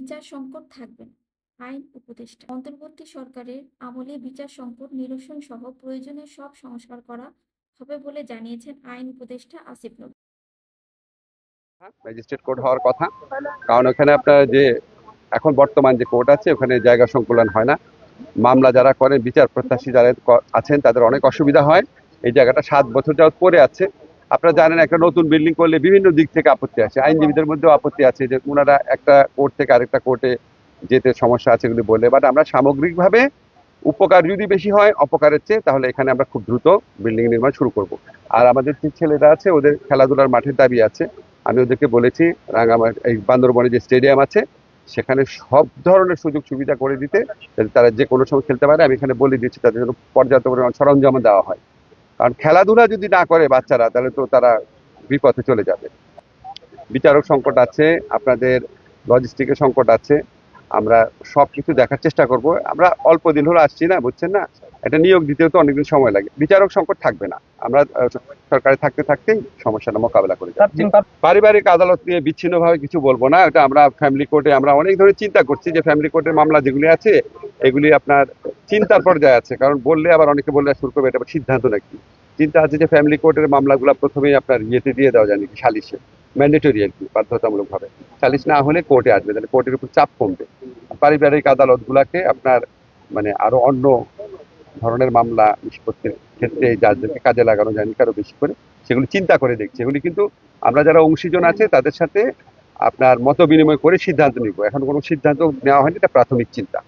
বিচার সংকট থাকবে না। আইন উপদেষ্টা অন্তর্বর্তী সরকারের আমলে বিচার সংকট নিরসন সহ প্রয়োজনীয় সব সংস্কার করা হবে বলে জানিয়েছেন আইন উপদেষ্টা আসিফ নজরুল। ম্যাজিস্ট্রেট কোর্ট হওয়ার কথা। কারণ ওখানে আপনার যে এখন বর্তমান যে কোর্ট আছে ওখানে জায়গা সংকুলন হয় না। মামলা যারা করেন, বিচার প্রত্যাশী যারা আছেন তাদের অনেক অসুবিধা হয়। এই জায়গাটা 7 বছর যাবত পড়ে আছে। আপনারা জানেন একটা নতুন বিল্ডিং করলে বিভিন্ন দিক থেকে আপত্তি আছে, আইনজীবীদের মধ্যেও আপত্তি আছে যে ওনারা একটা কোর্ট থেকে আরেকটা কোর্টে যেতে সমস্যা আছে এগুলি বলে। বাট আমরা সামগ্রিকভাবে উপকার যদি বেশি হয় অপকারের চেয়ে, তাহলে এখানে আমরা খুব দ্রুত বিল্ডিং নির্মাণ শুরু করব। আর আমাদের যে ছেলেরা আছে ওদের খেলাধুলার মাঠের দাবি আছে। আমি ওদেরকে বলেছি এই বান্দরবনে যে স্টেডিয়াম আছে সেখানে সব ধরনের সুযোগ সুবিধা করে দিতে, যাতে তারা যে কোনো সময় খেলতে পারে। আমি এখানে বলে দিচ্ছি তাদের জন্য পর্যাপ্ত পরিমাণ সরঞ্জাম দেওয়া হয়। কারণ খেলাধুলা যদি না করে বাচ্চারা তাহলে তো তারা বিপথে চলে যাবে। বিচারক সংকট আছে, আপনাদের লজিস্টিকের সংকট আছে। আমরা সবকিছু দেখার চেষ্টা করব। আমরা অল্প দিন হলো আসছি না, বুঝছেন না, এটা নিয়োগ দিতেও তো অনেকদিন সময় লাগে। বিচারক সংকট থাকবে না, আমরা সরকারে থাকতে থাকতেই সমস্যাটা মোকাবেলা করে যাচ্ছি। পারিবারিক আদালত নিয়ে বিচ্ছিন্নভাবে কিছু বলবো না, এটা আমরা ফ্যামিলি কোর্টে আমরা অনেক ধরনের চিন্তা করছি যে ফ্যামিলি কোর্টের মামলা যেগুলি আছে এগুলি আপনার চিন্তার পর্যায়ে আছে। কারণ বললে আবার অনেকে বললে শুরু করবে এটা সিদ্ধান্ত নাকি। চিন্তা আছে যে ফ্যামিলি কোর্টের মামলাগুলো প্রথমেই আপনার ইয়েতে দিয়ে দেওয়া যায় নাকি, সালিশে, ম্যান্ডেটরি আর কি, বাধ্যতামূলক ভাবে। সালিশ না হলে কোর্টে আসবে, তাহলে কোর্টের উপর চাপ কমবে। পারিবারিক আদালত গুলাকে আপনার মানে আরো অন্য ধরনের মামলা নিষ্পত্তির ক্ষেত্রে জাজদেরকে কাজে লাগানো যায় আরো বেশি করে, সেগুলি চিন্তা করে দেখছি। এগুলি কিন্তু আমরা যারা অংশীজন আছে তাদের সাথে আপনার মত বিনিময় করে সিদ্ধান্ত নিব। এখন কোনো সিদ্ধান্ত নেওয়া হয়নি, এটা প্রাথমিক চিন্তা।